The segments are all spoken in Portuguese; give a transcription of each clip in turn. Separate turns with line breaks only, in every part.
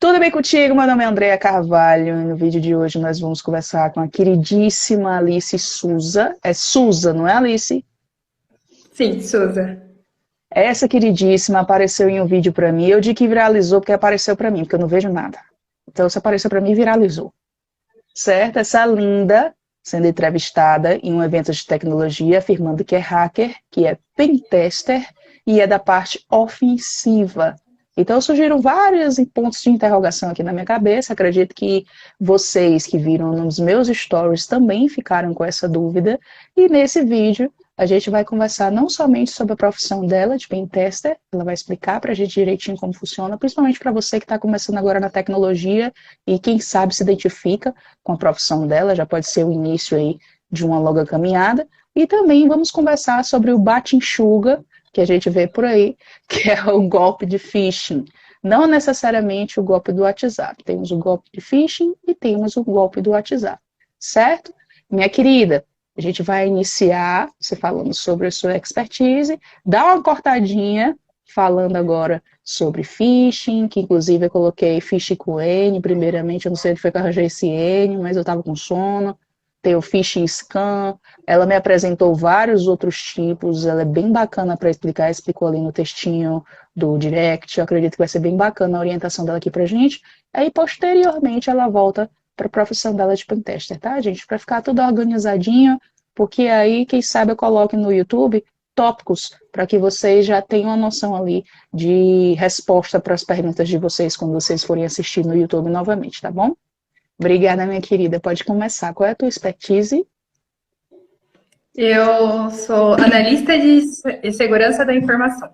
Tudo bem contigo? Meu nome é Andrea Carvalho e no vídeo de hoje nós vamos conversar com a queridíssima Alice Souza. É Souza, não é Alice?
Sim, Souza.
Essa queridíssima apareceu em um vídeo pra mim. Eu digo que viralizou porque apareceu pra mim, porque eu não vejo nada. Então, se apareceu pra mim, viralizou. Certo? Essa linda sendo entrevistada em um evento de tecnologia, afirmando que é hacker, que é pentester e é da parte ofensiva. Então, surgiram vários pontos de interrogação aqui na minha cabeça. Acredito que vocês que viram nos meus stories também ficaram com essa dúvida. E nesse vídeo, a gente vai conversar não somente sobre a profissão dela, de pentester, ela vai explicar para a gente direitinho como funciona, principalmente para você que está começando agora na tecnologia e quem sabe se identifica com a profissão dela, já pode ser o início aí de uma longa caminhada. E também vamos conversar sobre o bate-enxuga, que a gente vê por aí, que é o golpe de phishing. Não necessariamente o golpe do WhatsApp. Temos o golpe de phishing e temos o golpe do WhatsApp. Certo? Minha querida, a gente vai iniciar você falando sobre a sua expertise, dá uma cortadinha falando agora sobre phishing, que inclusive eu coloquei phishing com N, primeiramente, eu não sei onde foi que eu arranjei esse N, mas eu estava com sono. Tem o phishing scan, ela me apresentou vários outros tipos, ela é bem bacana para explicar, explicou ali no textinho do direct, eu acredito que vai ser bem bacana a orientação dela aqui pra gente. Aí, posteriormente, ela volta para a profissão dela de pentester, tá, gente? Para ficar tudo organizadinho, porque aí, quem sabe, eu coloque no YouTube tópicos para que vocês já tenham uma noção ali de resposta para as perguntas de vocês quando vocês forem assistir no YouTube novamente, tá bom? Obrigada, minha querida. Pode começar. Qual é a tua expertise?
Eu sou analista de segurança da informação.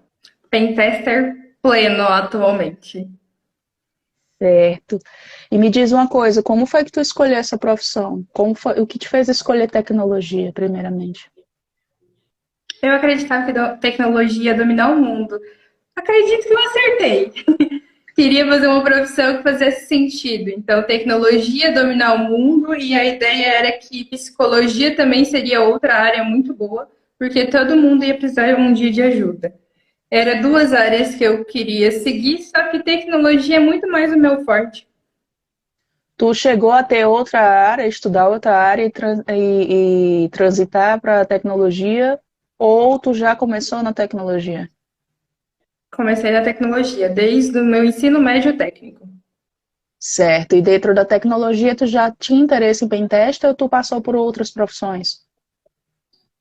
Pentester pleno atualmente.
Certo. E me diz uma coisa, como foi que tu escolheu essa profissão? Como foi, o que te fez escolher tecnologia, primeiramente?
Eu acreditava que a tecnologia ia dominar o mundo. Acredito que eu acertei. Queria fazer uma profissão que fizesse sentido. Então, tecnologia dominar o mundo e a ideia era que psicologia também seria outra área muito boa, porque todo mundo ia precisar um dia de ajuda. Era duas áreas que eu queria seguir, só que tecnologia é muito mais o meu forte.
Tu chegou a ter outra área, estudar outra área e transitar para a tecnologia, ou tu já começou na tecnologia?
Comecei na tecnologia, desde o meu ensino médio técnico.
Certo. E dentro da tecnologia, tu já tinha interesse em pentest ou tu passou por outras profissões?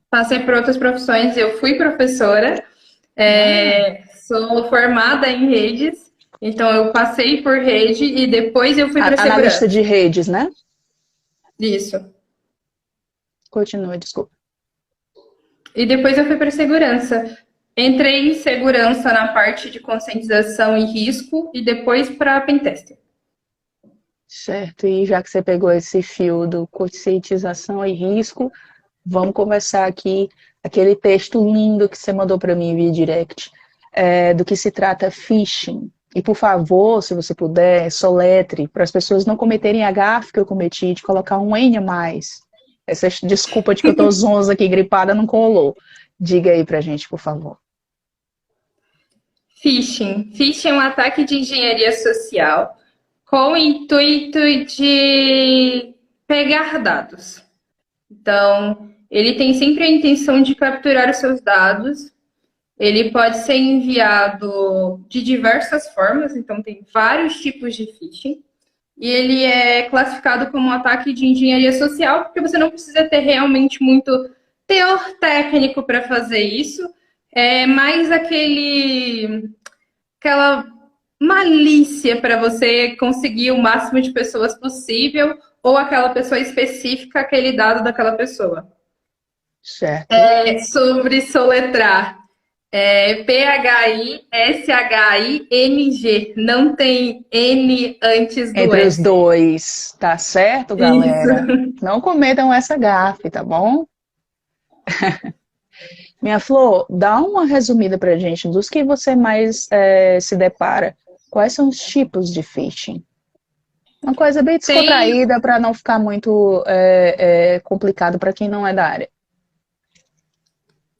Passei por outras profissões, eu fui professora,
Ah,
sou formada em redes, então eu passei por rede e depois eu fui para
analista
segurança.
de redes, né?
Isso.
Continua, desculpa.
E depois eu fui para segurança. Entrei em segurança na parte de conscientização e risco e depois para pentester.
Certo. E já que você pegou esse fio do conscientização e risco, vamos conversar aqui aquele texto lindo que você mandou para mim via direct, do que se trata phishing. E por favor, se você puder, soletre para as pessoas não cometerem a gafe que eu cometi de colocar um N a mais. Essa desculpa de que eu tô zonza aqui, gripada, não colou. Diga aí pra gente, por favor.
Phishing. Phishing é um ataque de engenharia social com o intuito de pegar dados. Então, ele tem sempre a intenção de capturar os seus dados. Ele pode ser enviado de diversas formas, então tem vários tipos de phishing. E ele é classificado como um ataque de engenharia social, porque você não precisa ter realmente muito teor técnico para fazer isso. É mais aquela malícia para você conseguir o máximo de pessoas possível ou aquela pessoa específica, aquele dado daquela pessoa.
Certo.
Sobre soletrar. Phishing, não tem N antes do
Entre os
S.
dois, tá certo,
Isso.
galera? Não cometam essa gafe, tá bom? Minha Flor, dá uma resumida pra gente dos que você mais se depara. Quais são os tipos de phishing? Uma coisa bem
Tem
descontraída para não ficar muito complicado para quem não é da área.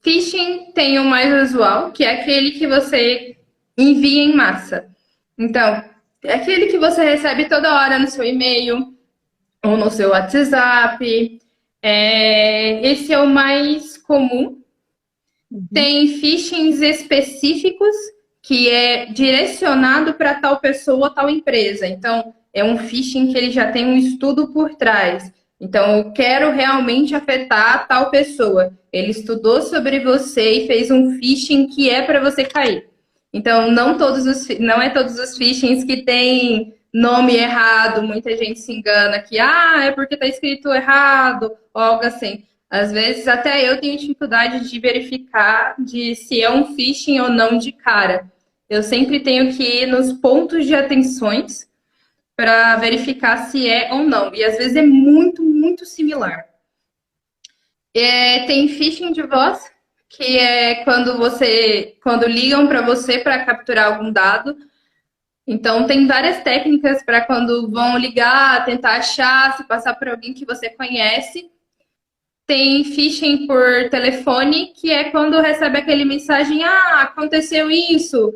phishing, tem o mais usual, que é aquele que você envia em massa. Então, É aquele que você recebe toda hora no seu e-mail ou no seu WhatsApp. Esse é o mais comum.
Uhum.
Tem phishings específicos que é direcionado para tal pessoa, tal empresa. Então, é um phishing que ele já tem um estudo por trás. Então, eu quero realmente afetar tal pessoa. Ele estudou sobre você e fez um phishing que é para você cair. Então, não é todos os phishings que têm nome errado, muita gente se engana que é porque está escrito errado, ou algo assim. Às vezes, até eu tenho dificuldade de verificar se é um phishing ou não de cara. Eu sempre tenho que ir nos pontos de atenções para verificar se é ou não. E às vezes é muito, muito similar. Tem phishing de voz, que é quando ligam para você para capturar algum dado. Então, tem várias técnicas para quando vão ligar, tentar achar, se passar por alguém que você conhece. Tem phishing por telefone, que é quando recebe aquele mensagem, aconteceu isso,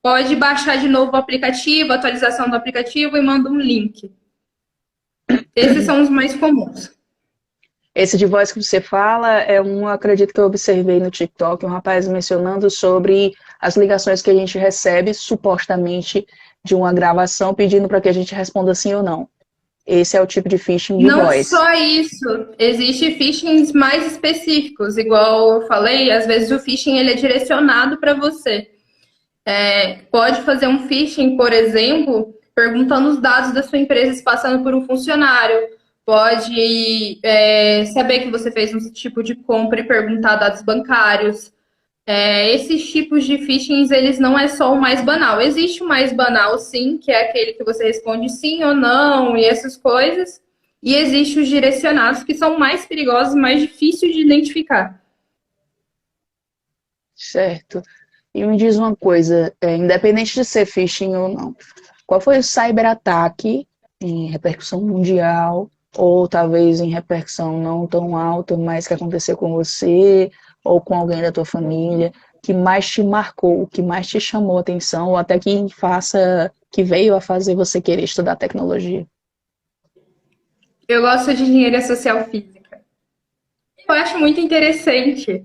pode baixar de novo o aplicativo, atualização do aplicativo e manda um link. Esses são os mais comuns.
Esse de voz que você fala acredito que eu observei no TikTok, um rapaz mencionando sobre as ligações que a gente recebe, supostamente, de uma gravação, pedindo para que a gente responda sim ou não. Esse é o tipo de phishing de
Não
voz.
só isso, existe phishings mais específicos, igual eu falei, às vezes o phishing ele é direcionado para você. Pode fazer um phishing, por exemplo, perguntando os dados da sua empresa, se passando por um funcionário. Pode saber que você fez um tipo de compra e perguntar dados bancários. Esses tipos de phishings, eles não é só o mais banal. Existe o mais banal, sim, que é aquele que você responde sim ou não e essas coisas. E existe os direcionados, que são mais perigosos, mais difíceis de identificar.
Certo. E me diz uma coisa, independente de ser phishing ou não, qual foi o cyberataque em repercussão mundial, ou talvez em repercussão não tão alta, mas que aconteceu com você, ou com alguém da tua família, que mais te marcou, que mais te chamou a atenção, ou até que veio a fazer você querer estudar tecnologia?
Eu gosto de engenharia social física. Eu acho muito interessante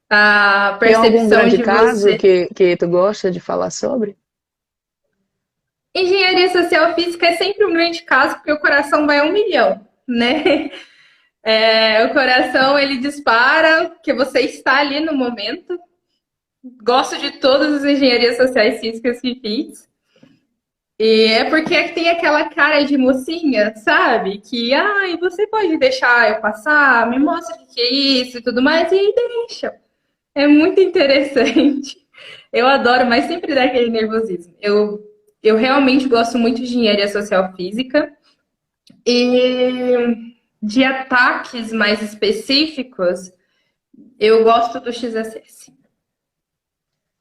a
Tem algum
percepção
grande
de
caso
você.
que tu gosta de falar sobre?
Engenharia social física é sempre um grande caso, porque o coração vai a 1 milhão, né? O coração, ele dispara, que você está ali no momento. Gosto de todas as engenharias sociais físicas que fiz. E é porque tem aquela cara de mocinha, sabe? Que, você pode deixar eu passar, me mostra o que é isso e tudo mais, e deixa. É muito interessante. Eu adoro, mas sempre dá aquele nervosismo. Eu realmente gosto muito de engenharia social física. E de ataques mais específicos, eu gosto do XSS.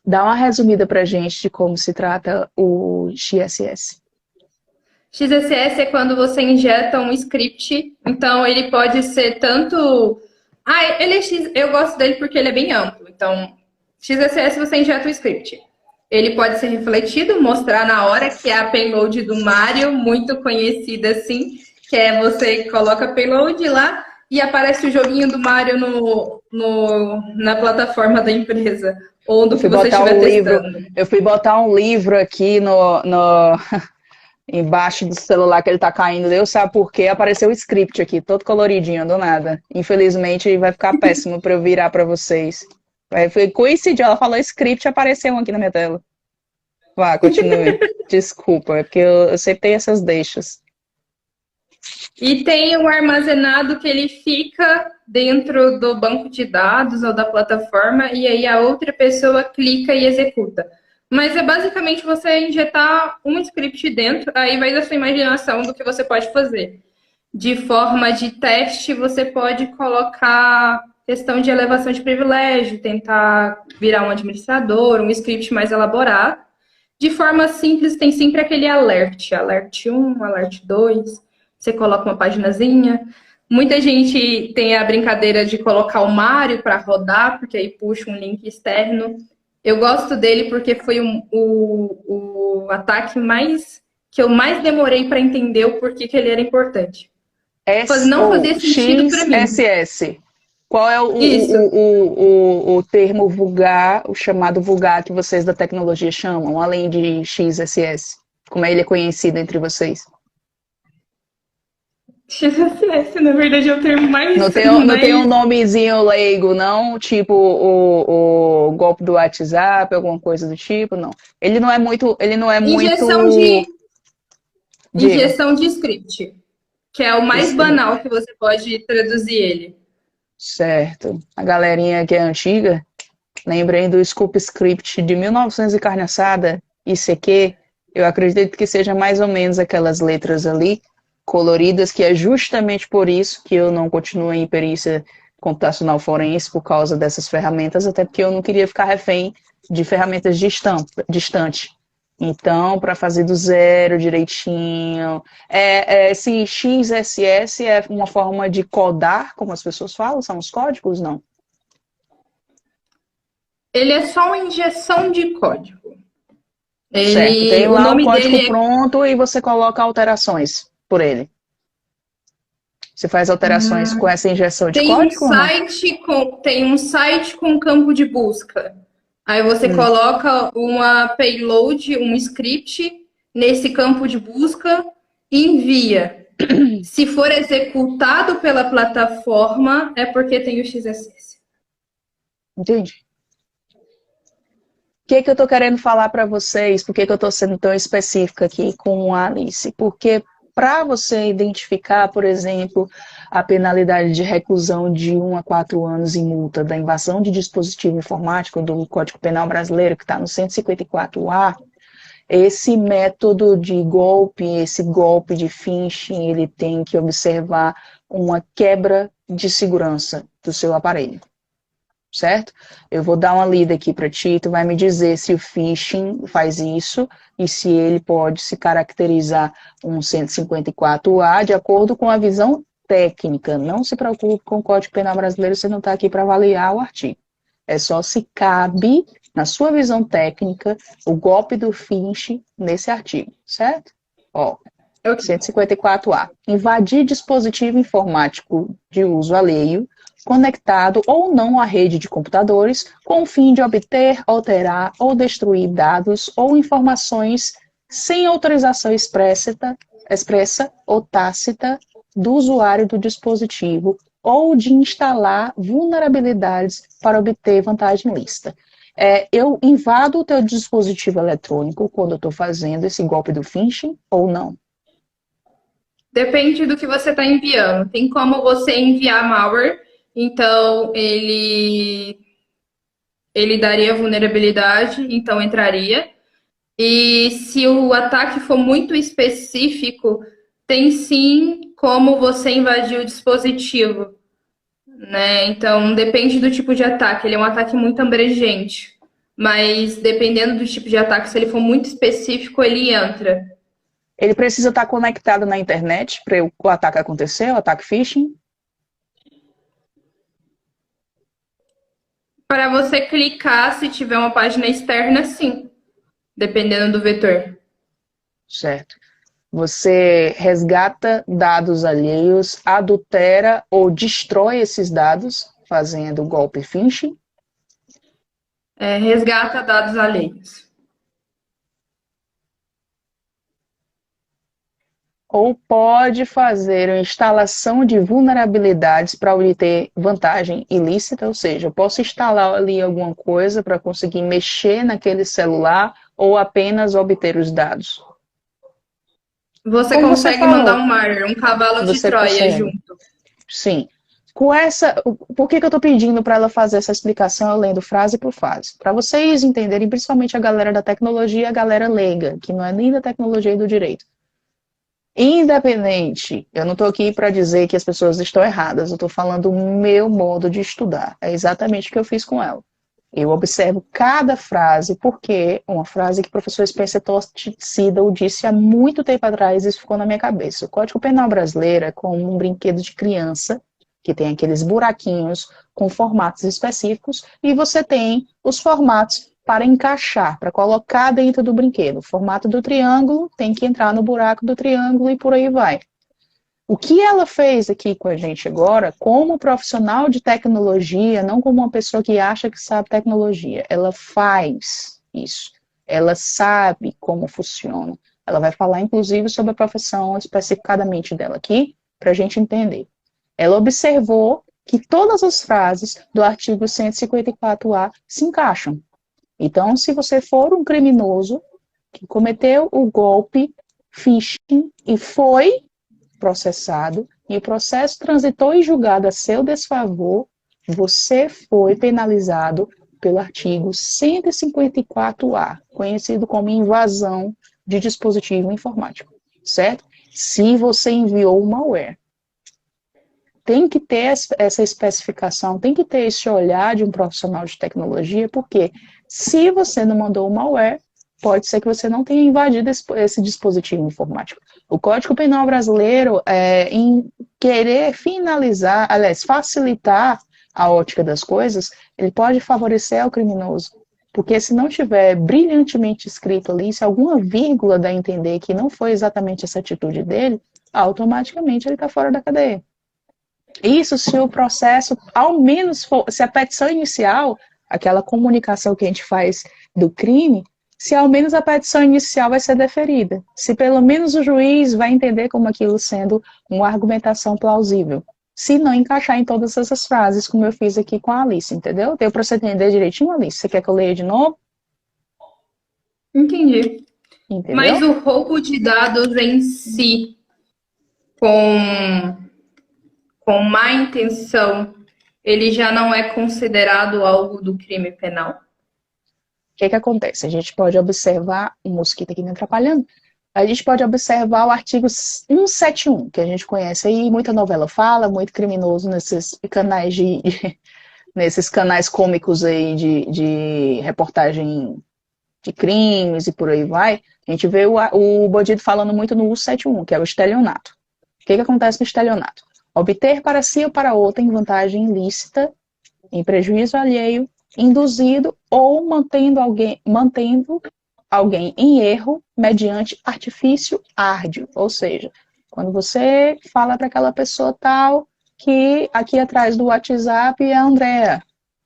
Dá uma resumida pra gente de como se trata o XSS.
XSS é quando você injeta um script, então ele pode ser tanto. Eu gosto dele porque ele é bem amplo. Então, XSS você injeta o script. Ele pode ser refletido, mostrar na hora, que é a payload do Mario, muito conhecida assim, que é você coloca payload lá e aparece o joguinho do Mario na plataforma da empresa, ou do que você estiver testando.
Eu fui botar um livro aqui embaixo do celular que ele tá caindo. Deus sabe por quê. Apareceu o script aqui, todo coloridinho, do nada. Infelizmente vai ficar péssimo para eu virar para vocês. Foi coincidiu, ela falou script e apareceu um aqui na minha tela. Vá, continue. Desculpa, é porque eu sempre tenho essas deixas.
E tem um armazenado que ele fica dentro do banco de dados ou da plataforma, e aí a outra pessoa clica e executa. Mas é basicamente você injetar um script dentro, aí vai da sua imaginação do que você pode fazer. De forma de teste, você pode colocar questão de elevação de privilégio, tentar virar um administrador, um script mais elaborado. De forma simples, tem sempre aquele alert 1, alert 2, você coloca uma paginazinha. Muita gente tem a brincadeira de colocar o Mario para rodar, porque aí puxa um link externo. Eu gosto dele porque foi o ataque que eu mais demorei para entender o porquê que ele era importante. Não
Ou
fazia sentido para mim.
XSS. Qual é
Isso.
o termo vulgar, o chamado vulgar que vocês da tecnologia chamam, além de XSS? Como ele é conhecido entre vocês?
XSS, na verdade, é o termo mais.
Não tem um nomezinho leigo, não? Tipo o golpe do WhatsApp, alguma coisa do tipo, não. Ele não é muito.
Injeção de,
Diga.
injeção de script, que é o mais banal que você pode traduzir ele.
Certo. A galerinha que é antiga, lembrem do Scoop Script de 1900 e carne assada, ICQ. Eu acredito que seja mais ou menos aquelas letras ali, coloridas, que é justamente por isso que eu não continuo em perícia computacional forense, por causa dessas ferramentas, até porque eu não queria ficar refém de ferramentas distantes. Então, para fazer do zero direitinho, esse XSS é uma forma de codar, como as pessoas falam, são os códigos, não?
Ele é só uma injeção de código.
Certo, tem
O
lá o
nome
código
dele
pronto e você coloca alterações por ele. Você faz alterações com essa injeção de código ou não?
Tem um site com campo de busca. Aí você coloca uma payload, um script nesse campo de busca e envia. Se for executado pela plataforma, é porque tem o XSS.
Entendi. O que eu estou querendo falar para vocês? Por que eu estou sendo tão específica aqui com a Alice? Porque para você identificar, por exemplo, a penalidade de reclusão de 1 a 4 anos em multa da invasão de dispositivo informático do Código Penal brasileiro, que está no 154A, esse método de golpe, esse golpe de phishing, ele tem que observar uma quebra de segurança do seu aparelho. Certo? Eu vou dar uma lida aqui para ti, tu vai me dizer se o phishing faz isso e se ele pode se caracterizar um 154A de acordo com a visão técnica. Não se preocupe com o Código Penal brasileiro, você não está aqui para avaliar o artigo. É só se cabe, na sua visão técnica, o golpe do phishing nesse artigo, certo? Ó, 154A. Invadir dispositivo informático de uso alheio conectado ou não à rede de computadores, com o fim de obter, alterar ou destruir dados ou informações sem autorização expressa ou tácita do usuário do dispositivo, ou de instalar vulnerabilidades para obter vantagem lícita. Eu invado o teu dispositivo eletrônico quando eu estou fazendo esse golpe do phishing ou não?
Depende do que você está enviando. Tem como você enviar malware. Então, ele daria vulnerabilidade, então entraria. E se o ataque for muito específico, tem sim como você invadir o dispositivo, né? Então, depende do tipo de ataque. Ele é um ataque muito abrangente. Mas, dependendo do tipo de ataque, se ele for muito específico, ele entra.
Ele precisa estar conectado na internet para o ataque acontecer, o ataque phishing?
Para você clicar, se tiver uma página externa, sim. Dependendo do vetor.
Certo. Você resgata dados alheios, adultera ou destrói esses dados fazendo golpe phishing?
Resgata dados alheios.
Ou pode fazer a instalação de vulnerabilidades para obter vantagem ilícita, ou seja, eu posso instalar ali alguma coisa para conseguir mexer naquele celular ou apenas obter os dados.
Você como consegue mandar um cavalo de Troia junto.
Sim. Por que eu estou pedindo para ela fazer essa explicação, eu lendo frase por frase? Para vocês entenderem, principalmente a galera da tecnologia e a galera leiga, que não é nem da tecnologia e do direito. Independente, eu não estou aqui para dizer que as pessoas estão erradas, eu estou falando o meu modo de estudar. É exatamente o que eu fiz com ela. Eu observo cada frase, porque uma frase que o professor Spencer Siddle disse há muito tempo atrás, isso ficou na minha cabeça. O Código Penal brasileiro é como um brinquedo de criança, que tem aqueles buraquinhos com formatos específicos, e você tem os formatos para encaixar, para colocar dentro do brinquedo. O formato do triângulo tem que entrar no buraco do triângulo e por aí vai. O que ela fez aqui com a gente agora, como profissional de tecnologia, não como uma pessoa que acha que sabe tecnologia, ela faz isso. Ela sabe como funciona. Ela vai falar, inclusive, sobre a profissão especificadamente dela aqui, para a gente entender. Ela observou que todas as frases do artigo 154A se encaixam. Então, se você for um criminoso que cometeu o golpe phishing e foi processado, e o processo transitou em julgado a seu desfavor, você foi penalizado pelo artigo 154A, conhecido como invasão de dispositivo informático, certo? Se você enviou um malware. Tem que ter essa especificação, tem que ter esse olhar de um profissional de tecnologia, porque se você não mandou um malware, pode ser que você não tenha invadido esse dispositivo informático. O Código Penal brasileiro, em querer finalizar, aliás, facilitar a ótica das coisas, ele pode favorecer ao criminoso. Porque se não tiver brilhantemente escrito ali, se alguma vírgula dá a entender que não foi exatamente essa atitude dele, automaticamente ele está fora da cadeia. Isso se o processo, ao menos, se a petição inicial, aquela comunicação que a gente faz do crime, se ao menos a petição inicial vai ser deferida. Se pelo menos o juiz vai entender como aquilo sendo uma argumentação plausível. Se não encaixar em todas essas frases, como eu fiz aqui com a Alice, entendeu? Deu para você entender direitinho, Alice? Você quer que eu leia de novo?
Entendi.
Entendeu?
Mas o roubo de dados em si, com má intenção, ele já não é considerado algo do crime penal?
O que acontece? A gente pode observar, o mosquito aqui me atrapalhando, a gente pode observar o artigo 171, que a gente conhece aí, muita novela fala, muito criminoso nesses canais nesses canais cômicos aí de reportagem de crimes e por aí vai, a gente vê o bandido falando muito no 171, que é o estelionato. O que acontece no estelionato? Obter para si ou para outra em vantagem ilícita, em prejuízo alheio, induzido ou mantendo alguém em erro mediante artifício árduo. Ou seja, quando você fala para aquela pessoa tal que aqui atrás do WhatsApp é a Andrea,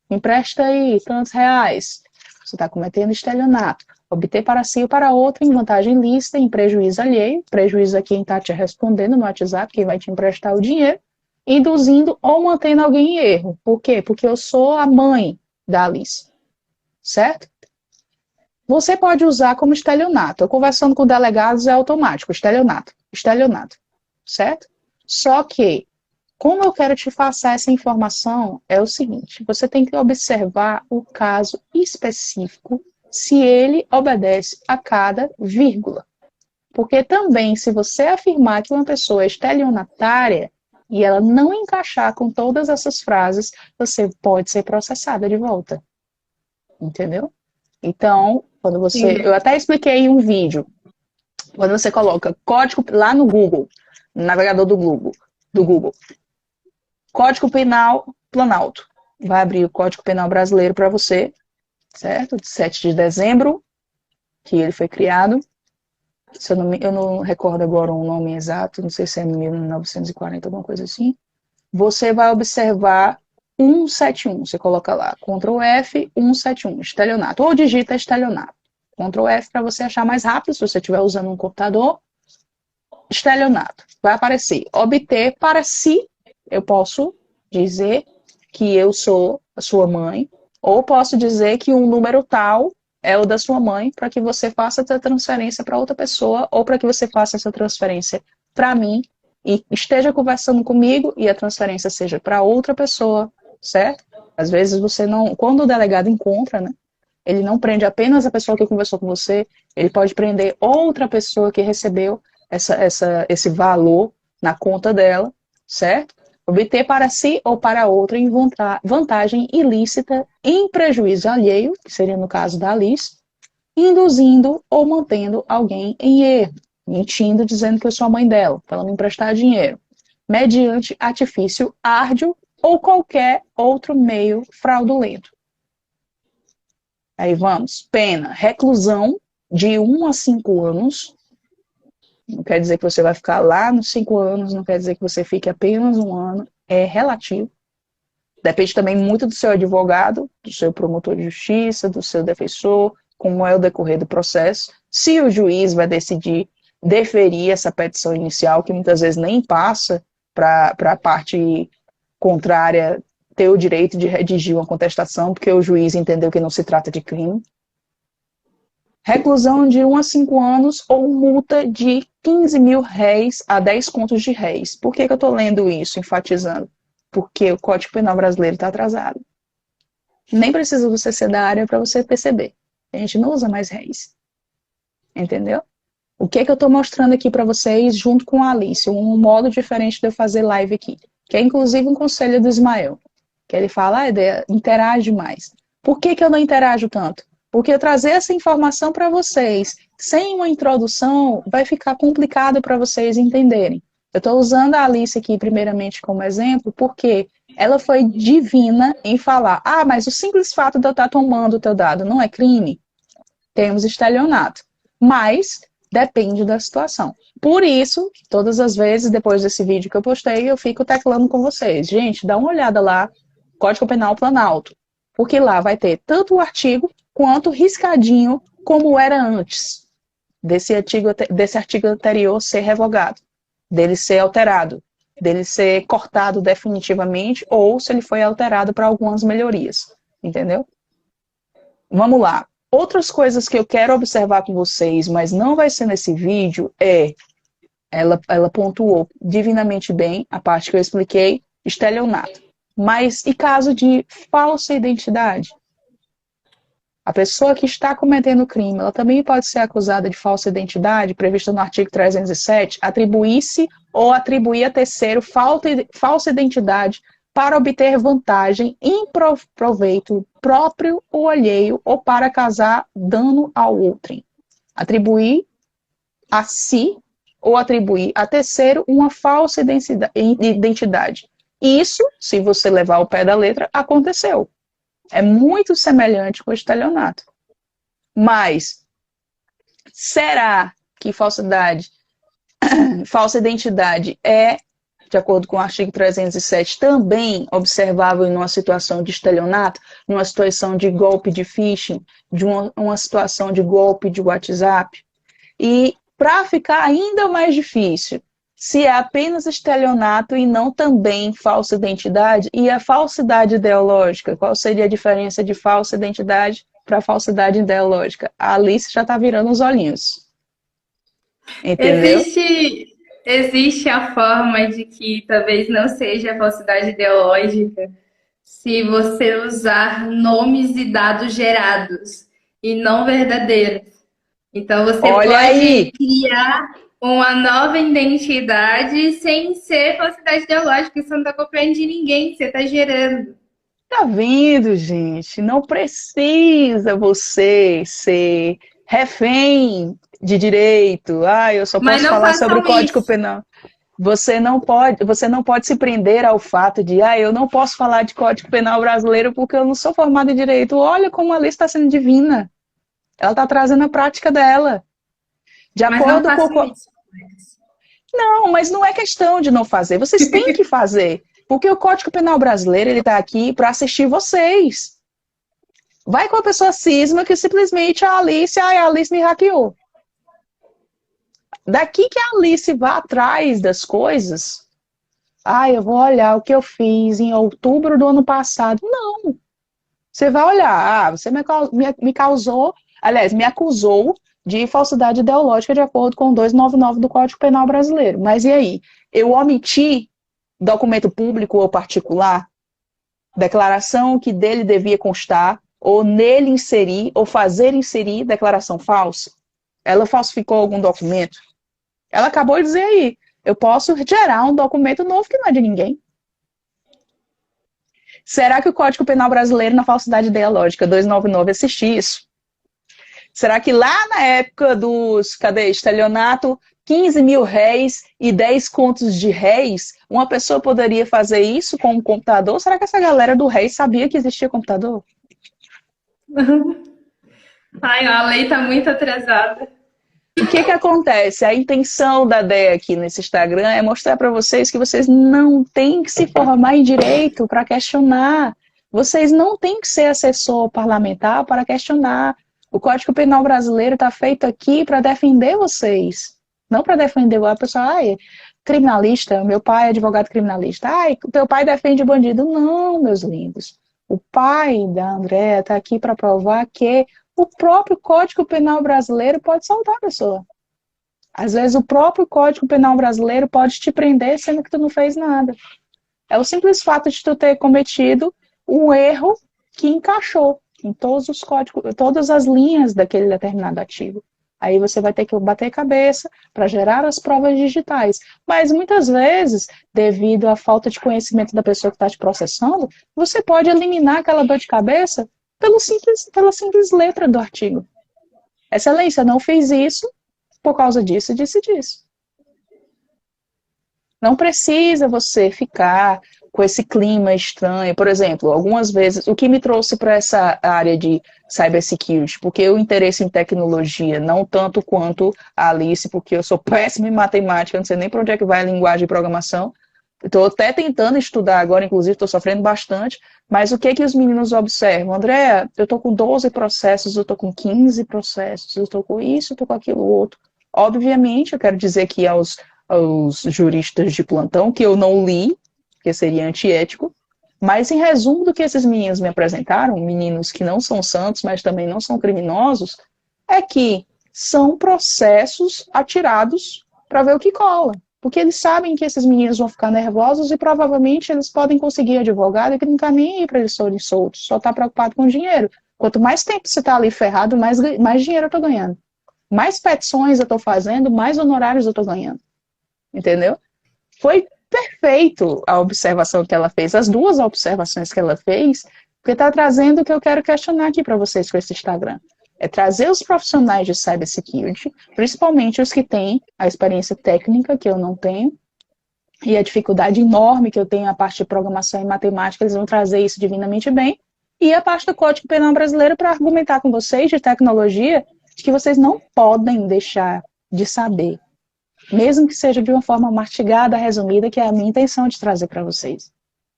empresta aí tantos reais, você está cometendo estelionato. Obter para si ou para outra em vantagem ilícita, em prejuízo alheio, prejuízo a quem está te respondendo no WhatsApp, quem vai te emprestar o dinheiro, induzindo ou mantendo alguém em erro. Por quê? Porque eu sou a mãe da Alice, certo? Você pode usar como estelionato. Eu conversando com delegados é automático, estelionato, certo? Só que, como eu quero te passar essa informação, é o seguinte, você tem que observar o caso específico, se ele obedece a cada vírgula. Porque também, se você afirmar que uma pessoa é estelionatária, e ela não encaixar com todas essas frases, você pode ser processada de volta. Entendeu? Então, quando você... Eu até expliquei em um vídeo. Quando você coloca código lá no Google, no navegador do Google, Código Penal Planalto. Vai abrir o Código Penal Brasileiro para você, certo? De 7 de dezembro, que ele foi criado. Eu não recordo agora o nome exato, não sei se é 1940, alguma coisa assim. Você vai observar 171, você coloca lá, Ctrl F, 171, estelionato, ou digita estelionato. Ctrl F para você achar mais rápido, se você estiver usando um computador, estelionato. Vai aparecer, obter para si, eu posso dizer que eu sou a sua mãe, ou posso dizer que um número tal é o da sua mãe, para que você faça essa transferência para outra pessoa, ou para que você faça essa transferência para mim, e esteja conversando comigo, e a transferência seja para outra pessoa, certo? Às vezes você não... Quando o delegado encontra, né, ele não prende apenas a pessoa que conversou com você, ele pode prender outra pessoa que recebeu esse valor na conta dela, certo? Obter para si ou para outra em vantagem ilícita em prejuízo alheio, que seria no caso da Alice, induzindo ou mantendo alguém em erro, mentindo, dizendo que eu sou a mãe dela, para ela me emprestar dinheiro, mediante artifício árduo ou qualquer outro meio fraudulento. Aí vamos. Pena, reclusão de 1 a 5 anos. Não quer dizer que você vai ficar lá nos 5 anos, não quer dizer que você fique apenas 1 ano. É relativo. Depende também muito do seu advogado, do seu promotor de justiça, do seu defensor, como é o decorrer do processo. Se o juiz vai decidir deferir essa petição inicial, que muitas vezes nem passa para a parte contrária ter o direito de redigir uma contestação, porque o juiz entendeu que não se trata de crime. Reclusão de 1 a 5 anos ou multa de 15 mil réis a 10 contos de réis. Por que eu estou lendo isso, enfatizando? Porque o Código Penal brasileiro está atrasado. Nem precisa você ser da área para você perceber. A gente não usa mais réis. Entendeu? O que eu estou mostrando aqui para vocês, junto com a Alice, um modo diferente de eu fazer live aqui, que é inclusive um conselho do Ismael, que ele fala, interage mais. Por que eu não interajo tanto? Porque eu trazer essa informação para vocês, sem uma introdução, vai ficar complicado para vocês entenderem. Eu estou usando a Alice aqui, primeiramente, como exemplo, porque ela foi divina em falar, mas o simples fato de eu estar tomando o teu dado não é crime? Temos estelionato. Mas depende da situação. Por isso, todas as vezes, depois desse vídeo que eu postei, eu fico teclando com vocês. Gente, dá uma olhada lá, Código Penal Planalto. Porque lá vai ter tanto o artigo, quanto riscadinho, como era antes desse artigo anterior ser revogado, dele ser alterado, dele ser cortado definitivamente, ou se ele foi alterado para algumas melhorias. Entendeu? Vamos lá. Outras coisas que eu quero observar com vocês, mas não vai ser nesse vídeo, ela pontuou divinamente bem a parte que eu expliquei, estelionato. Mas e caso de falsa identidade? A pessoa que está cometendo o crime, ela também pode ser acusada de falsa identidade, prevista no artigo 307, atribuir-se ou atribuir a terceiro falsa identidade para obter vantagem em proveito próprio ou alheio ou para causar dano ao outrem. Atribuir a si ou atribuir a terceiro uma falsa identidade. Isso, se você levar ao pé da letra, aconteceu. É muito semelhante com o estelionato. Mas, será que falsa identidade é, de acordo com o artigo 307, também observável em uma situação de estelionato, numa situação de golpe de phishing, de uma situação de golpe de WhatsApp? E, para ficar ainda mais difícil, se é apenas estelionato e não também falsa identidade, e a falsidade ideológica, qual seria a diferença de falsa identidade para falsidade ideológica? A Alice já está virando os olhinhos. Entendeu?
Existe a forma de que talvez não seja falsidade ideológica se você usar nomes e dados gerados e não verdadeiros. Então você pode criar uma nova identidade sem ser falsidade ideológica. Você não está copiando de ninguém, você está gerando.
Tá vendo, gente? Não precisa você ser refém de direito. Eu só posso falar sobre o Código Penal. Você não pode se prender ao fato de, eu não posso falar de Código Penal brasileiro porque eu não sou formada em direito. Olha como a Alice está sendo divina. Ela está trazendo a prática dela. De acordo com... Não, mas não é questão de não fazer. Vocês têm que fazer. Porque o Código Penal brasileiro, ele está aqui para assistir vocês. Vai com a pessoa cisma que simplesmente a Alice me hackeou. Daqui que a Alice vá atrás das coisas, eu vou olhar o que eu fiz em outubro do ano passado. Não. Você vai olhar, você me causou, aliás, me acusou de falsidade ideológica de acordo com o 299 do Código Penal brasileiro. Mas e aí? Eu omiti documento público ou particular, declaração que dele devia constar, ou nele inserir, ou fazer inserir declaração falsa? Ela falsificou algum documento? Ela acabou de dizer aí, eu posso gerar um documento novo que não é de ninguém. Será que o Código Penal brasileiro, na falsidade ideológica 299, assiste isso? Será que lá na época dos, estelionato, 15 mil réis e 10 contos de réis, uma pessoa poderia fazer isso com um computador? Será que essa galera do réis sabia que existia computador?
Ai, a lei tá muito atrasada.
O que que acontece? A intenção da DEA aqui nesse Instagram é mostrar para vocês que vocês não têm que se formar em direito para questionar. Vocês não têm que ser assessor parlamentar para questionar. O Código Penal brasileiro está feito aqui para defender vocês, não para defender a pessoa. Ai, criminalista, meu pai é advogado criminalista. Ai, teu pai defende bandido. Não, meus lindos. O pai da Andréa está aqui para provar que o próprio Código Penal brasileiro pode soltar a pessoa. Às vezes o próprio Código Penal brasileiro pode te prender sendo que tu não fez nada. É o simples fato de tu ter cometido um erro que encaixou em todos os códigos, todas as linhas daquele determinado artigo. Aí você vai ter que bater cabeça para gerar as provas digitais. Mas muitas vezes, devido à falta de conhecimento da pessoa que está te processando, você pode eliminar aquela dor de cabeça pela simples letra do artigo. Excelência, não fiz isso por causa disso, disso e disso. Não precisa você ficar com esse clima estranho. Por exemplo, algumas vezes, o que me trouxe para essa área de cybersecurity, porque o interesse em tecnologia, não tanto quanto a Alice, porque eu sou péssima em matemática, não sei nem para onde é que vai a linguagem de programação. Estou até tentando estudar agora, inclusive estou sofrendo bastante, mas o que que os meninos observam? Andréa, eu estou com 12 processos, eu estou com 15 processos, eu estou com isso, eu estou com aquilo outro. Obviamente, eu quero dizer aqui aos juristas de plantão que eu não li, que seria antiético, mas em resumo do que esses meninos me apresentaram, meninos que não são santos, mas também não são criminosos, é que são processos atirados para ver o que cola. Porque eles sabem que esses meninos vão ficar nervosos e provavelmente eles podem conseguir advogado que não está nem aí para eles serem soltos, só está preocupado com dinheiro. Quanto mais tempo você está ali ferrado, mais dinheiro eu estou ganhando. Mais petições eu estou fazendo, mais honorários eu estou ganhando. Entendeu? Foi perfeito a observação que ela fez, as duas observações que ela fez, porque está trazendo o que eu quero questionar aqui para vocês com esse Instagram. É trazer os profissionais de cybersecurity, principalmente os que têm a experiência técnica, que eu não tenho, e a dificuldade enorme que eu tenho na parte de programação e matemática, eles vão trazer isso divinamente bem, e a parte do Código Penal brasileiro para argumentar com vocês de tecnologia, de que vocês não podem deixar de saber, mesmo que seja de uma forma mastigada, resumida, que é a minha intenção de trazer para vocês.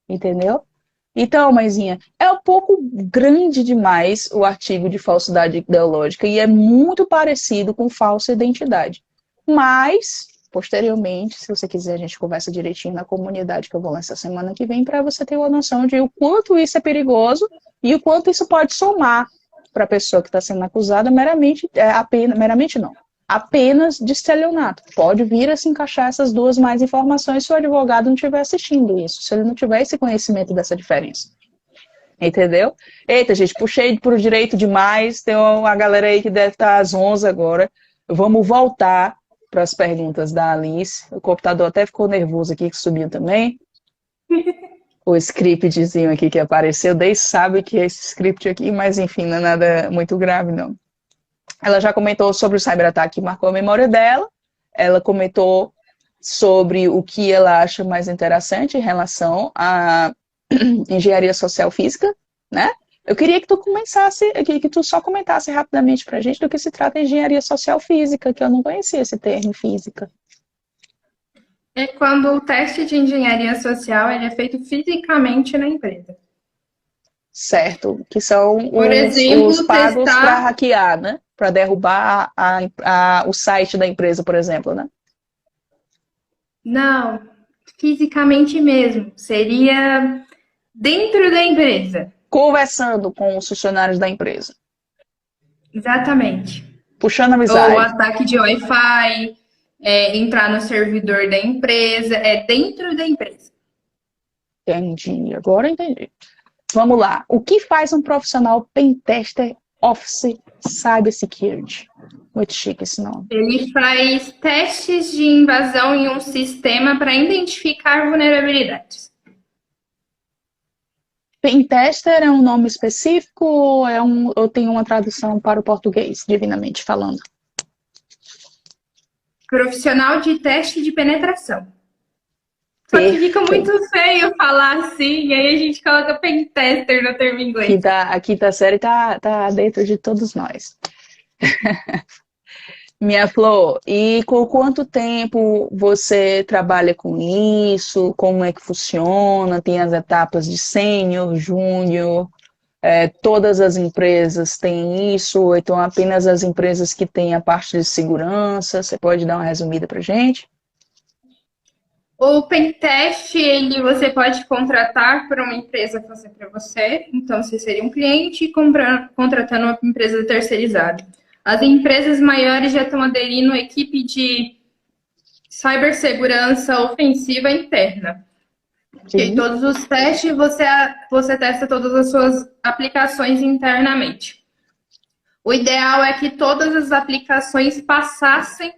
Entendeu? Então, mãezinha, é um pouco grande demais o artigo de falsidade ideológica e é muito parecido com falsa identidade. Mas, posteriormente, se você quiser, a gente conversa direitinho na comunidade que eu vou lançar semana que vem para você ter uma noção de o quanto isso é perigoso e o quanto isso pode somar para a pessoa que está sendo acusada apenas de estelionato. Pode vir a se encaixar essas duas mais informações se o advogado não estiver assistindo isso, se ele não tiver esse conhecimento dessa diferença. Entendeu? Eita, gente, puxei pro direito demais, tem uma galera aí que deve estar às 11 agora. Vamos voltar para as perguntas da Alice. O computador até ficou nervoso aqui, que subiu também. O scriptzinho aqui que apareceu, Deus sabe que é esse script aqui, mas enfim, não é nada muito grave, não. Ela já comentou sobre o cyberataque que marcou a memória dela. Ela comentou sobre o que ela acha mais interessante em relação à engenharia social física, né? Eu queria que tu só comentasse rapidamente pra gente do que se trata de engenharia social física, que eu não conhecia esse termo física.
É quando o teste de engenharia social ele é feito fisicamente na empresa.
Certo, que são
Por exemplo,
os pagos para hackear, né? Para derrubar o site da empresa, por exemplo, né?
Não, fisicamente mesmo. Seria dentro da empresa.
Conversando com os funcionários da empresa.
Exatamente.
Puxando amizade.
Ou ataque de Wi-Fi, entrar no servidor da empresa, é dentro da empresa.
Entendi, agora entendi. Vamos lá. O que faz um profissional pentester Office Cybersecurity? Muito chique esse nome.
Ele faz testes de invasão em um sistema para identificar vulnerabilidades.
Pentester é um nome específico ou tem uma tradução para o português, divinamente falando?
Profissional de teste de penetração. Só que fica muito feio falar assim, e aí a gente coloca pentester no termo inglês.
A quinta série tá dentro de todos nós. Minha Flor, e com quanto tempo você trabalha com isso? Como é que funciona? Tem as etapas de sênior, júnior, todas as empresas têm isso, ou então apenas as empresas que têm a parte de segurança? Você pode dar uma resumida para gente?
O pentest, você pode contratar por uma empresa fazer para você. Então, você seria um cliente contratando uma empresa terceirizada. As empresas maiores já estão aderindo à equipe de cibersegurança ofensiva interna. Que todos os testes você testa todas as suas aplicações internamente. O ideal é que todas as aplicações passassem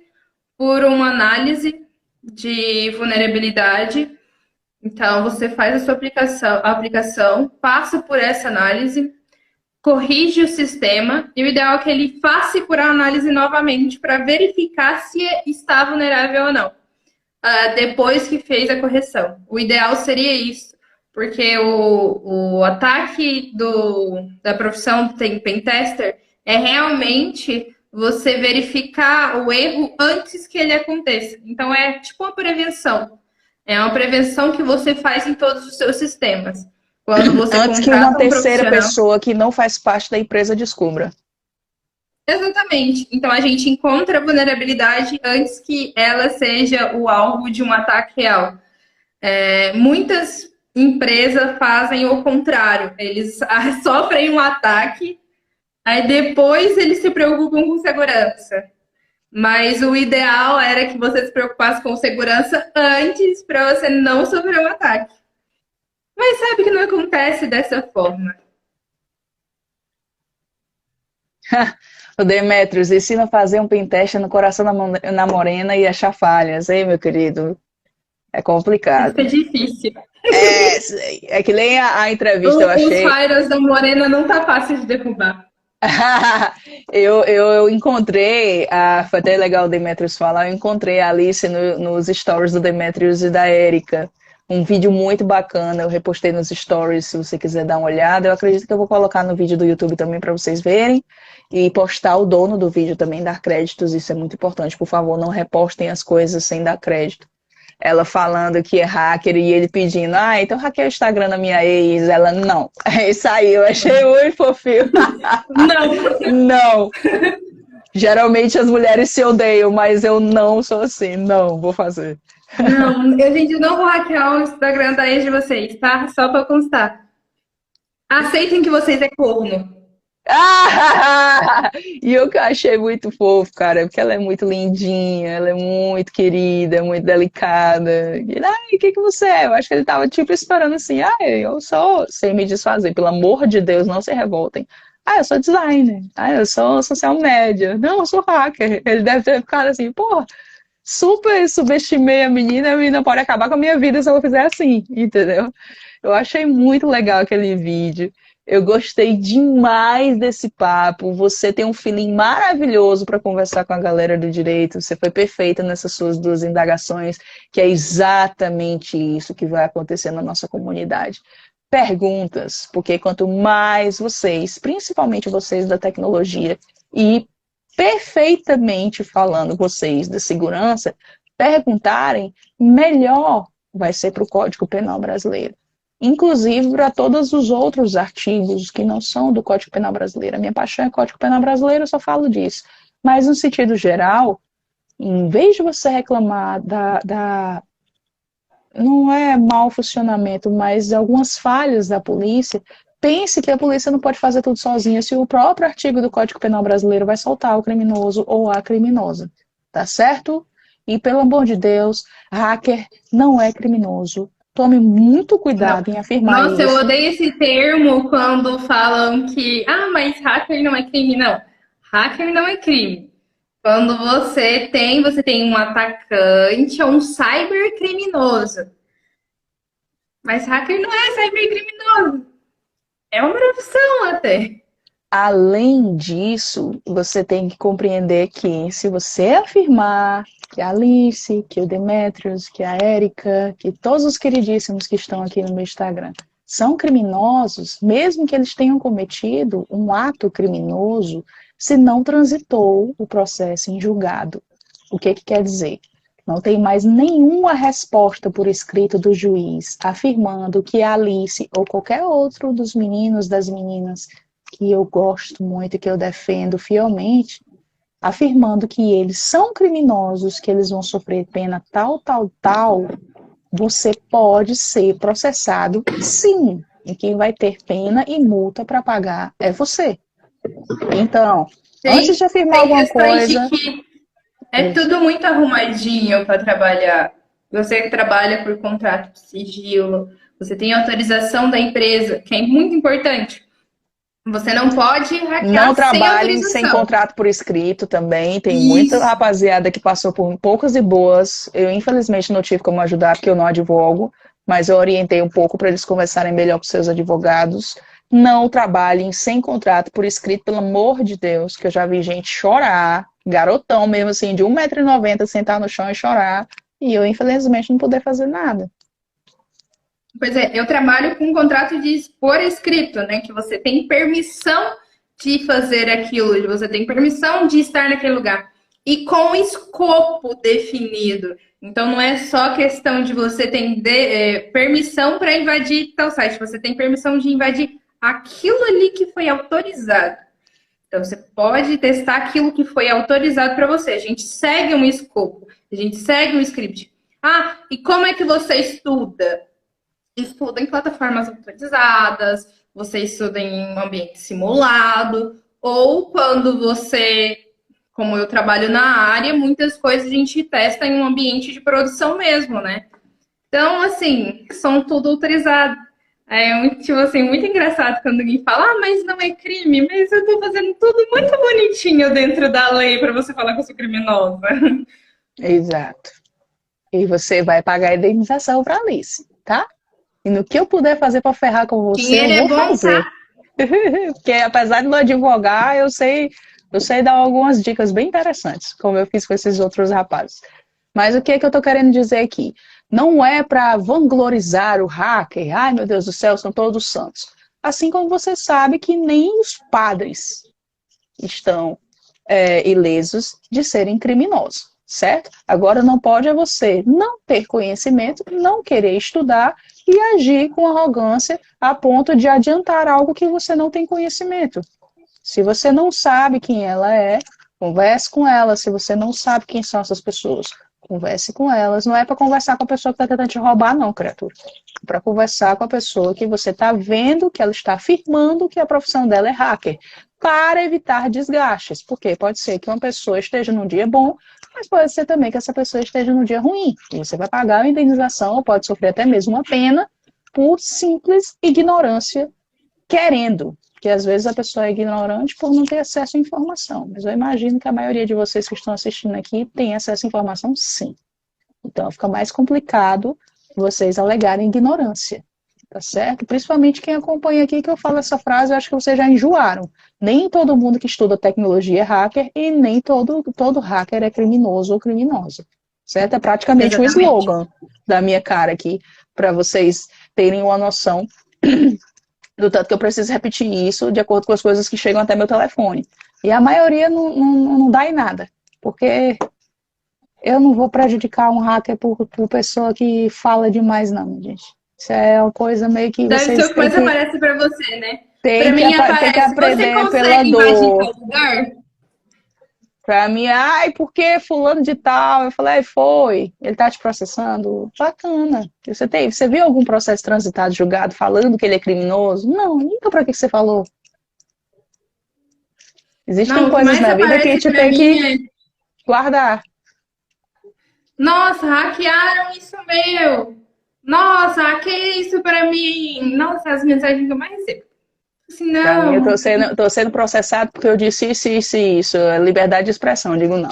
por uma análise de vulnerabilidade. Então, você faz a sua aplicação, passa por essa análise, corrige o sistema, e o ideal é que ele passe por a análise novamente para verificar se está vulnerável ou não, depois que fez a correção. O ideal seria isso, porque o ataque da profissão de pentester é realmente você verificar o erro antes que ele aconteça. Então, é tipo uma prevenção. É uma prevenção que você faz em todos os seus sistemas. Quando você
Antes que uma terceira
profissional...
pessoa que não faz parte da empresa descubra.
Exatamente. Então, a gente encontra a vulnerabilidade antes que ela seja o alvo de um ataque real. Muitas empresas fazem o contrário. Eles sofrem um ataque, aí depois eles se preocupam com segurança. Mas o ideal era que você se preocupasse com segurança antes para você não sofrer um ataque. Mas sabe que não acontece dessa forma.
O Demetrios, ensina a fazer um pentest no coração na morena e achar falhas, hein, meu querido? É complicado.
Isso é difícil.
É que nem a entrevista eu achei.
Os firewalls da morena não tá fácil de derrubar.
eu encontrei, foi até legal o Demetrios falar, eu encontrei a Alice nos stories do Demetrios e da Érica. Um vídeo muito bacana, eu repostei nos stories, se você quiser dar uma olhada. Eu acredito que eu vou colocar no vídeo do YouTube também para vocês verem. E postar o dono do vídeo também, dar créditos, isso é muito importante. Por favor, não repostem as coisas sem dar crédito. Ela falando que é hacker e ele pedindo, então hackeia o Instagram da minha ex. Ela, não. Isso aí, eu achei muito fofinho.
Não.
Não. Geralmente as mulheres se odeiam, mas eu não sou assim. Não, vou fazer.
Não, gente, eu não vou hackear o Instagram da ex de vocês, tá? Só pra constar. Aceitem que vocês é corno.
E eu que achei muito fofo, cara, porque ela é muito lindinha, ela é muito querida, muito delicada. E, o que você é? Eu acho que ele tava tipo esperando assim, eu sou, sem me desfazer, pelo amor de Deus, não se revoltem. Eu sou designer, eu sou social media, não, eu sou hacker. Ele deve ter ficado assim, porra, super subestimei a menina pode acabar com a minha vida se ela fizer assim, entendeu? Eu achei muito legal aquele vídeo. Eu gostei demais desse papo. Você tem um feeling maravilhoso para conversar com a galera do direito. Você foi perfeita nessas suas duas indagações, que é exatamente isso que vai acontecer na nossa comunidade. Perguntas, porque quanto mais vocês, principalmente vocês da tecnologia, e perfeitamente falando vocês da segurança, perguntarem, melhor vai ser para o Código Penal brasileiro. Inclusive para todos os outros artigos que não são do Código Penal brasileiro. A minha paixão é Código Penal brasileiro, eu só falo disso. Mas, no sentido geral, em vez de você reclamar não é mau funcionamento, mas algumas falhas da polícia, pense que a polícia não pode fazer tudo sozinha se o próprio artigo do Código Penal brasileiro vai soltar o criminoso ou a criminosa. Tá certo? E, pelo amor de Deus, hacker não é criminoso. Tome muito cuidado em afirmar isso.
Nossa, eu odeio esse termo quando falam que, mas hacker não é crime. Não, hacker não é crime. Quando você tem um atacante ou um cybercriminoso. Mas hacker não é cybercriminoso. É uma profissão até.
Além disso, você tem que compreender que se você afirmar que a Alice, que o Demetrios, que a Érica, que todos os queridíssimos que estão aqui no meu Instagram são criminosos, mesmo que eles tenham cometido um ato criminoso, se não transitou o processo em julgado. O que quer dizer? Não tem mais nenhuma resposta por escrito do juiz afirmando que a Alice ou qualquer outro dos meninos, das meninas que eu gosto muito e que eu defendo fielmente, afirmando que eles são criminosos, que eles vão sofrer pena tal, tal, tal, você pode ser processado, sim. E quem vai ter pena e multa para pagar é você. Então, antes de afirmar
Tem
alguma
questões de
coisa...
que é tudo muito arrumadinho para trabalhar. Você trabalha por contrato de sigilo, você tem autorização da empresa, que é muito importante. Você não pode
Não
hackear sem
trabalhem sem
autorização.
contrato por escrito também. Tem muita
Isso.
rapaziada que passou por poucas e boas. Eu, infelizmente, não tive como ajudar, porque eu não advogo, mas eu orientei um pouco para eles conversarem melhor com seus advogados. Não trabalhem sem contrato por escrito, pelo amor de Deus, que eu já vi gente chorar, garotão mesmo assim, de 1,90 m, sentar no chão e chorar, e eu, infelizmente, não poder fazer nada.
Pois é, eu trabalho com um contrato de por escrito, né? Que você tem permissão de fazer aquilo, você tem permissão de estar naquele lugar. E com escopo definido. Então não é só questão de você ter permissão para invadir tal site, você tem permissão de invadir aquilo ali que foi autorizado. Então você pode testar aquilo que foi autorizado para você. A gente segue um escopo, a gente segue um script. Ah, e como é que você estuda? Estuda em plataformas autorizadas, você estuda em um ambiente simulado, ou quando você, como eu trabalho na área, muitas coisas a gente testa em um ambiente de produção mesmo, né? Então, assim, são tudo autorizado. É muito, tipo assim, muito engraçado quando alguém fala, ah, mas não é crime, mas eu tô fazendo tudo muito bonitinho dentro da lei para você falar que eu sou criminosa.
Exato. E você vai pagar a indenização para Alice, tá? E no que eu puder fazer para ferrar com você, eu
Dinheiro é
vou
bom,
fazer.
tá?
Porque apesar de não advogar, eu sei dar algumas dicas bem interessantes, como eu fiz com esses outros rapazes. Mas o que é que eu estou querendo dizer aqui? Não é para vanglorizar o hacker, ai meu Deus do céu, são todos santos. Assim como você sabe que nem os padres estão ilesos de serem criminosos, certo? Agora não pode é você não ter conhecimento, não querer estudar e agir com arrogância a ponto de adiantar algo que você não tem conhecimento. Se você não sabe quem ela é, converse com ela. Se você não sabe quem são essas pessoas, converse com elas. Não é para conversar com a pessoa que está tentando te roubar, não, criatura. É para conversar com a pessoa que você está vendo que ela está afirmando que a profissão dela é hacker, para evitar desgastes. Porque pode ser que uma pessoa esteja num dia bom, mas pode ser também que essa pessoa esteja num dia ruim. E você vai pagar a indenização ou pode sofrer até mesmo uma pena por simples ignorância, querendo. Porque às vezes a pessoa é ignorante por não ter acesso à informação. Mas eu imagino que a maioria de vocês que estão assistindo aqui tem acesso à informação, sim. Então fica mais complicado vocês alegarem ignorância, tá certo? Principalmente quem acompanha aqui que eu falo essa frase, eu acho que vocês já enjoaram. Nem todo mundo que estuda tecnologia é hacker e nem todo hacker é criminoso ou criminosa, certo? É praticamente o
Exatamente.
slogan da minha cara aqui, para vocês terem uma noção do tanto que eu preciso repetir isso de acordo com as coisas que chegam até meu telefone. E a maioria não dá em nada, porque eu não vou prejudicar um hacker por pessoa que fala demais, não, gente. Isso é uma coisa meio que
Deve ser
vocês
o que mais aparece para você, né? Para
têm que,
mim
têm que
aparece, você
aprender pela
consegue invadir
dor.
tal lugar?
Pra mim, ai, por que fulano de tal? Eu falei, foi, ele tá te processando? Bacana. Você viu algum processo transitado, julgado, falando que ele é criminoso? Não, nunca pra que você falou. Existem
Não, o que
coisas
mais
na vida que a
aparece
gente
para
tem
mim
que
é:
guardar.
nossa, hackearam isso meu. Nossa, hackeei isso para mim. Nossa, as mensagens que eu mais recebo. Assim,
Pra mim, eu
não.
tô sendo processado porque eu disse isso, isso e isso. É liberdade de expressão. Eu digo, não.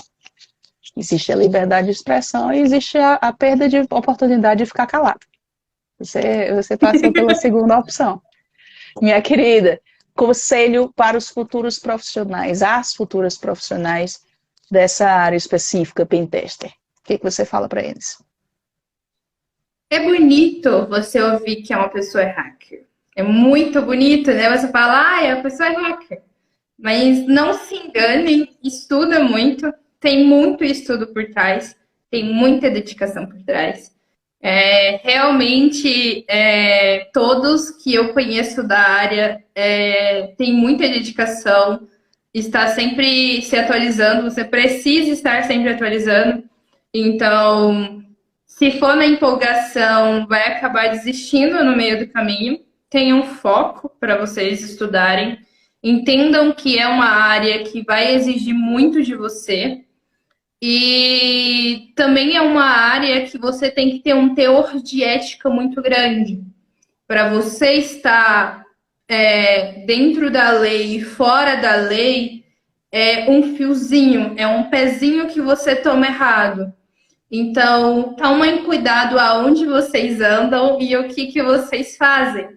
Existe a liberdade de expressão e existe a perda de oportunidade de ficar calado. Você passou pela segunda opção. Minha querida, conselho para os futuros profissionais, as futuras profissionais dessa área específica, pentester. O que você fala para eles?
É bonito você ouvir que é uma pessoa hacker. É muito bonito, né? Você fala, ah, a pessoa é hacker. Mas não se enganem, estuda muito, tem muito estudo por trás, tem muita dedicação por trás. Realmente, todos que eu conheço da área têm muita dedicação, está sempre se atualizando, você precisa estar sempre atualizando. Então, se for na empolgação, vai acabar desistindo no meio do caminho. Tenham foco para vocês estudarem. Entendam que é uma área que vai exigir muito de você. E também é uma área que você tem que ter um teor de ética muito grande. Para você estar dentro da lei e fora da lei, é um fiozinho, é um pezinho que você toma errado. Então, tomem cuidado aonde vocês andam e o que vocês fazem,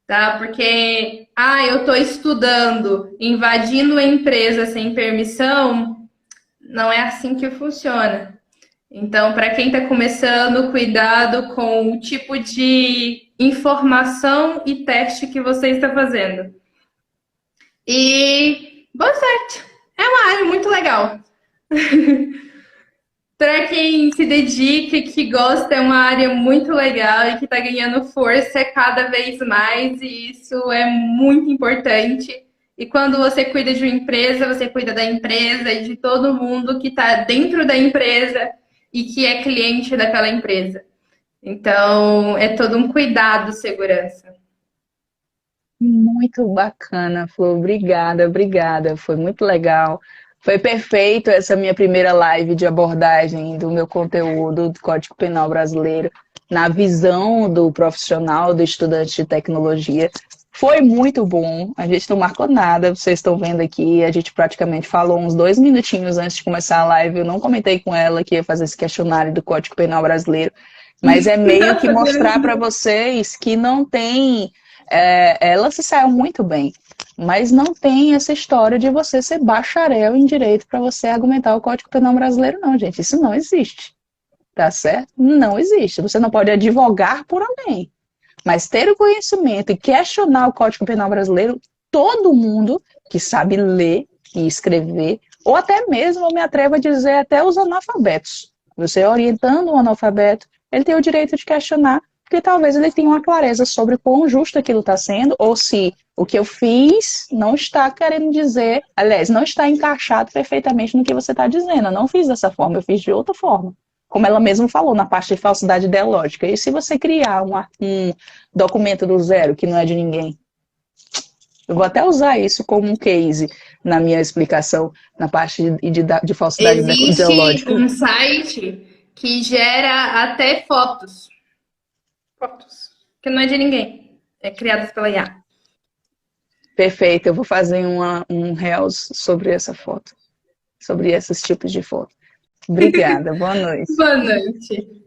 tá? Porque, eu estou estudando, invadindo a empresa sem permissão, não é assim que funciona. Então, para quem está começando, cuidado com o tipo de informação e teste que você está fazendo. E boa sorte! É uma área muito legal. Para quem se dedica e que gosta, é uma área muito legal e que está ganhando força cada vez mais, e isso é muito importante. E quando você cuida de uma empresa, você cuida da empresa e de todo mundo que está dentro da empresa e que é cliente daquela empresa. Então, é todo um cuidado, segurança.
Muito bacana, Flor. Obrigada, obrigada. Foi muito legal. Foi perfeito essa minha primeira live de abordagem do meu conteúdo do Código Penal brasileiro na visão do profissional, do estudante de tecnologia. Foi muito bom. A gente não marcou nada, vocês estão vendo aqui. A gente praticamente falou uns 2 minutinhos antes de começar a live. Eu não comentei com ela que ia fazer esse questionário do Código Penal brasileiro, mas é meio que mostrar para vocês que não tem. Ela se saiu muito bem, mas não tem essa história de você ser bacharel em direito para você argumentar o Código Penal brasileiro, não, gente. Isso não existe, tá certo? Não existe. Você não pode advogar por alguém, mas ter o conhecimento e questionar o Código Penal brasileiro, todo mundo que sabe ler e escrever, ou até mesmo, eu me atrevo a dizer, até os analfabetos. Você orientando um analfabeto, ele tem o direito de questionar, porque talvez ele tenha uma clareza sobre quão justo aquilo está sendo, ou se o que eu fiz não está querendo dizer, aliás, não está encaixado perfeitamente no que você está dizendo. Eu não fiz dessa forma, eu fiz de outra forma. Como ela mesma falou, na parte de falsidade ideológica. E se você criar um documento do zero, que não é de ninguém? Eu vou até usar isso como um case na minha explicação, na parte de falsidade
Existe
ideológica.
um site que gera até fotos. Fotos. Que não é de ninguém. É criadas pela IA.
Perfeito, eu vou fazer um Reels sobre essa foto, sobre esses tipos de foto. Obrigada, boa noite.
Boa noite.